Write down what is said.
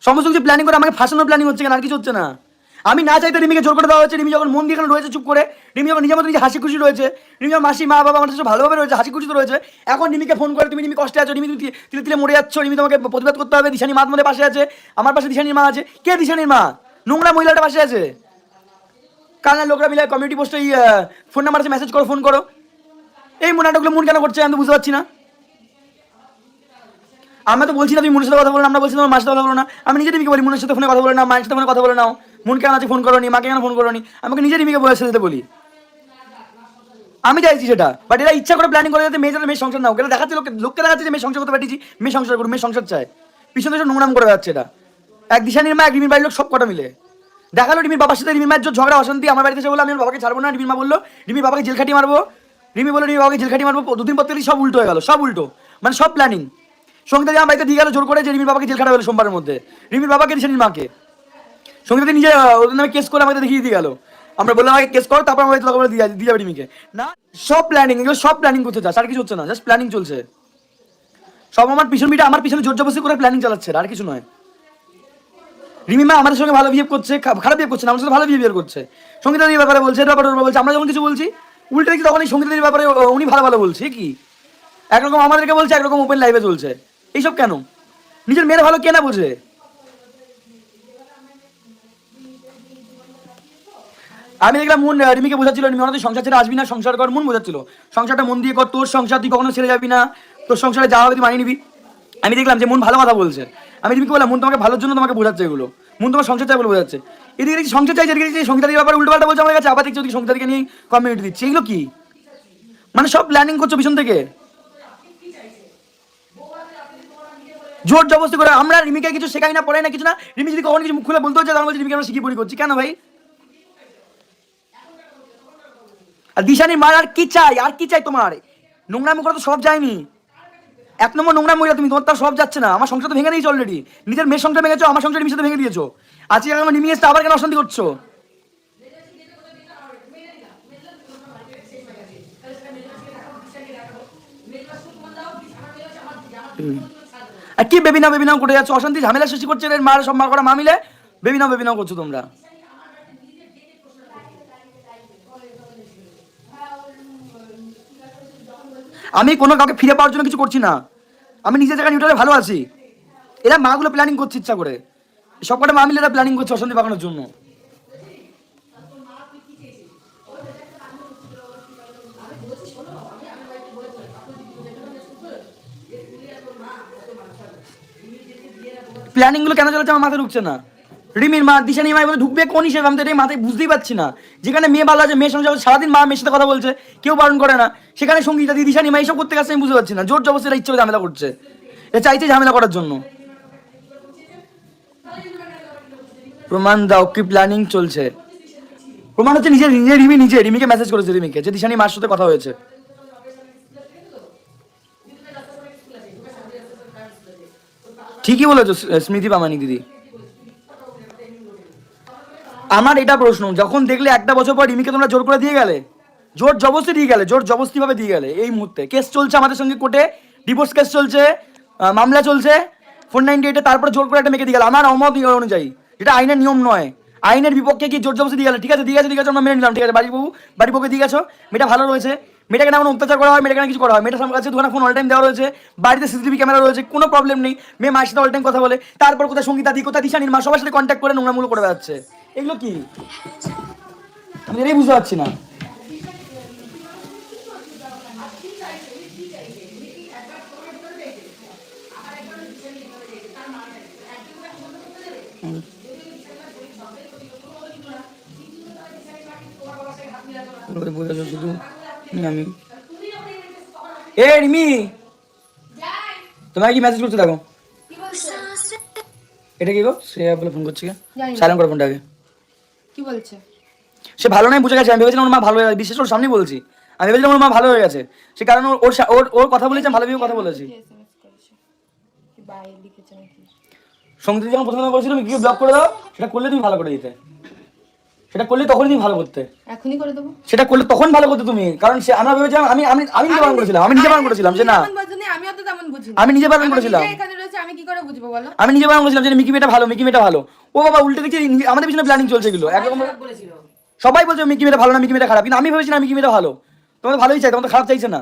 সমস্ত কিছু প্ল্যানিং করে আমাকে ফাঁসানোর প্ল্যানিং হচ্ছে কেন, আর কিছু হচ্ছে না। আমি না চাইতে রিমিকে জোর করে দেওয়া হচ্ছে। রিমি যখন মন দিয়ে এখানে রয়েছে চুপ করে, রিমি যখন নিজের মতো নিজে হাসি খুশি রয়েছে, রিমি মাসি মা বাবা আমাদের সাথে ভালোভাবে রয়েছে, হাসি খুশি তো রয়েছে, এখন রিমিকে ফোন করে তুমি কষ্টে আছো, রিমি তুমি তিলে তিলে মরে যাচ্ছ, রিমি তোমাকে প্রতিবাদ করতে হবে, দিশানি মা তোমাদের পাশে আছে, আমার পাশে দিশানির মা আছে। কে দিশানির মা? নোংরা মহিলাটা পাশে আছে। কালনা লোকরা মিলে কমিউনিটি পোস্টে ফোন নাম্বার আছে, মেসেজ করো, ফোন করো। এই নাটকগুলো মন কেন করছে আমি তো বুঝতে পারছি না। আমরা তো বলছি না তুমি মনের সাথে কথা বলো না, আমরা বলছি তোমার মার সাথে কথা বলো না। আমি নিজে রিমিকে বলি মনের সাথে ফোনে কথা বলে না, মায়ের সাথে ফোনে কথা বলে নাও, মন কেন আছে ফোন করো নি, মাকে কেন ফোন করো নি, আমাকে নিজে রিমিকে বলে সাথে বলি। আমি চাইছি সেটা, বাট এরা ইচ্ছা করে প্ল্যানিং করে যাতে মেয়ের সংসার নাও, এটা দেখাচ্ছে লোককে দেখাচ্ছে যে মেয়ে সংসার করতে পারছি, মেয়ে সংসার করুন, মেয়ে সংসার চায়, পিছনে এসে নোংরাম করে যাচ্ছে এটা। এক দিশানির মা, এক রিমির বাড়ির লোক সব কটা মিলে দেখালো রিমির বাবার সাথে রিমির মায়ের ঝগড়া অশান্তি। আমার বাড়িতে এসে বললো আমি বাবাকে ছাড়বো না, রিমির মা বললো রিমির বাবাকে জেল খাটিয়ে মারবো, রিমি বললো রিমির বাবাকে জেল খাটিয়ে মারবো। দুদিন পর থেকে সব উল্টো হয়ে গেল, সব উল্টো, মানে সব প্ল্যানিং। সঙ্গীতা আমার বাড়িতে দিয়ে গেল জোর করে যে রিমির বাবাকে জেল খাটা হলো সোমবারের মধ্যে, রিমির বাবাকে দিশানির মাকে। সঙ্গীতা নিজে ওদের নামে কেস করে আমাদের দেখিয়ে দিয়ে গেল। আমরা বললাম আমাকে কেস করো, তারপর আমাদের তখন দিয়ে যাবে রিমিকে। না, সব প্ল্যানিং, এগুলো সব প্ল্যানিং করতে চাস, আর কিছু হচ্ছে না, জাস্ট প্ল্যানিং চলছে সব। আমার পিছন মিটে আমার পিছনে জোর জবরদস্তি করে প্ল্যানিং চালাচ্ছে, আর কিছু নয়। রিমি মা আমাদের সঙ্গে ভালো বিহেভ করছে, খারাপ বিহেভ করছে না, আমাদের সাথে ভালো বিহেভিয়ার করছে। সঙ্গীতাদির ব্যাপারে বলছে, এর ব্যাপারে বলছে, আমরা যখন কিছু বলছি উল্টে দেখি তখন এই সঙ্গীতাদির ব্যাপারে উনি ভালো ভালো বলছে। কি একরকম আমাদেরকে বলছে, একরকম ওপেন লাইভে চলছে। এইসব কেন? নিজের মেয়ের ভালো কে না বোঝে? আমি দেখলাম মন রিমিকে বোঝাচ্ছিল, রিমি তুই সংসার ছেড়ে আসবি না, সংসার কর, মন বোঝাচ্ছিল সংসারটা মন দিয়ে কর, তোর সংসার তুই কখনো ছেড়ে যাবি না, তোর সংসারে যা হবে তুই মানিয়ে নিবি। আমি দেখলাম যে মন ভালো কথা বলছে। আমি রিমিকে বললাম মন তোমাকে ভালোর জন্য তোমাকে বোঝাচ্ছে, এগুলো মন তোমার সংসার চাই বলে বোঝাচ্ছে। এদিকে দেখছি সংসার চাইছে, এদিকে দেখছি সঙ্গীতাদির ব্যাপারে উল্টো পাল্টা বলছে আমার কাছে, আবার দেখছি ওদিকে সঙ্গীতাদিকে নিয়ে কমিউনিটি দিচ্ছে। এগুলো কি মানে? সব প্ল্যানিং করছো পিছন থেকে, জোর জবরদস্তি করে। আমরা রিমিকে কিছু শেখাই না, পড়াই না, কিছু না। রিমি যদি কখনো কিছু মুখ খুলে বলতে হচ্ছে, তাহলে বলছি রিমিকে আমরা শিখিয়ে পড়ি করছি কেন ভাই? আর দিশানির মার আর কি চাই, আর কি চাই তোমার? নোংরামি করে তো সব যায়নি, এক নম্বর নোংরা মহিলা তুমি, তোমার তার সব যাচ্ছে না। আমার সংসার তো ভেঙে দিয়েছো অলরেডি, নিজের মেয়ের সংসার ভেঙেছো, আমার সংসার রিমির সাথে ভেঙে দিয়েছো। আজকে আমার রিমি এসে আবার কেন অশান্তি করছো? আর কি বেবি নাও করে যাচ্ছ, অশান্তি ঝামেলা সৃষ্টি করছে এর মার সব মার করা মা মিলে। বেবি নাও করছো তোমরা। আমি কোনো কাউকে ফিরে পাওয়ার জন্য কিছু করছি না, আমি নিজের জায়গায় নিউট্রালে ভালো আছি। এরা মাগুলো প্ল্যানিং করছে ইচ্ছা করে, সব কটা মা মিলে এরা প্ল্যানিং করছে অশান্তি পাকানোর জন্য। প্ল্যানিং গুলো কেন চলছে আমার মাথায় ঢুকছে না। রিমির মা দিশানির মা ঢুকবে কোন হিসেবে আমি তো এটাই মাথায় বুঝতেই পারছি না। যেখানে মেয়ে ভালো আছে, মেয়ের সঙ্গে সারাদিন মা মেয়ের সাথে কথা বলছে, কেউ বারণ করে না, সেখানে সঙ্গীতা দি দিশানি মা এইসব করতে গেছে আমি বুঝতে পারছি না। জোর জবরদস্তি ইচ্ছে ঝামেলা করছে, এটা চাইছে ঝামেলা করার জন্য। প্রমাণ দাও কি প্ল্যানিং চলছে? প্রমাণ হচ্ছে নিজে নিজে রিমিকে মেসেজ করেছে, রিমিকে যে দিশানি মার সাথে কথা হয়েছে। ঠিকই বলেছো স্মৃতি প্রামাণিক দিদি। আমার এটা প্রশ্ন, যখন দেখলে একটা বছর পর রিমিকে তোমরা জোর করে দিয়ে গেলে, জোর জবরদস্তি দিয়ে গেলে, জোর জবরদস্তি ভাবে দিয়ে গেলে, এই মুহূর্তে কেস চলছে আমাদের সঙ্গে কোর্টে, ডিভোর্স কেস চলছে, মামলা চলছে 498-এ, তারপরে জোর করে একটা মেয়েকে দিয়ে গেল আমার অমত অনুযায়ী, যেটা আইনের নিয়ম নয়। আইনের বিপক্ষে কি জোর জবরদস্তি দিয়ে গেলে? ঠিক আছে আমরা মেনে নিলাম, ঠিক আছে বাড়ি বউকে দিয়ে গেছো, মেয়েটা ভালো রয়েছে, মেয়েটাকে না কোনো অত্যাচার করা হয়, মেয়েটাকে না কিছু করা হয়, মেয়েটার আমার কাছে দুখানা ফোন অল টাইম দেওয়া রয়েছে, বাড়িতে সিসিটিভি ক্যামেরা রয়েছে, কোনো প্রবলেম নেই, মেয়ে মায়ের সাথে অল টাইম কথা বলে, তারপর কোথায় সঙ্গীতা দি, কোথায় দিশানির মা, সবার সাথে কন্ট্যাক্ট করে নোংরামূল্য করে বেড়াচ্ছে। এগুলো কি? আমি এটাই বুঝতে পারছি না। শুধু আমি এ রিমি তোমাকে কি মেসেজ করতে দেখো, এটা কি গো? শ্রেয়া বলে ফোন করছে, সাইলেন্ট করো ফোনটা আগে। কি বলছে? সে ভালো নাই বুঝে গেছে, আমি ভেবেছিলাম ওর মা ভালো হয়ে গেছে, বিশেষ ওর সামনেই বলছি, আমি ভেবেছিলাম ওর মা ভালো হয়ে গেছে, সে কারণে ওর কথা বলেছি, ভালো ভেবে কথা বলেছি। সঙ্গীত যখন প্রথমে বলছিল তুমি কি ব্লক করে দাও, সেটা করলে তুমি ভালো করে দিতে, সেটা করলে তখনই তুমি ভালো করতে, এখনই করে দেবো, সেটা করলে তখন ভালো করতে তুমি, কারণ সে আমরা ভেবেছিলাম আমি নিজে বারণ করেছিলাম, আমি নিজে বারণ করেছিলাম যে না, আমি অত তেমন বুঝি না, আমি নিজে বারণ করেছিলাম। এখানে রয়েছে, আমি আমি কি করে বুঝবো বলো? আমি নিজে বারণ বলছিলাম যে মিকি মেয়েটা ভালো, মিকি মেয়েটা ভালো। ও বাবা উল্টে দেখছি আমাদের পিছনে প্ল্যানিং চলছে এগুলো একরকম। সবাই বলছে মিকি মেয়েটা ভালো না, মিকি মেয়েটা খারাপ, কিন্তু আমি ভেবেছি না মিকি মেয়েটা ভালো। তোমাদের ভালোই চাই, তোমাদের খারাপ চাইছে না।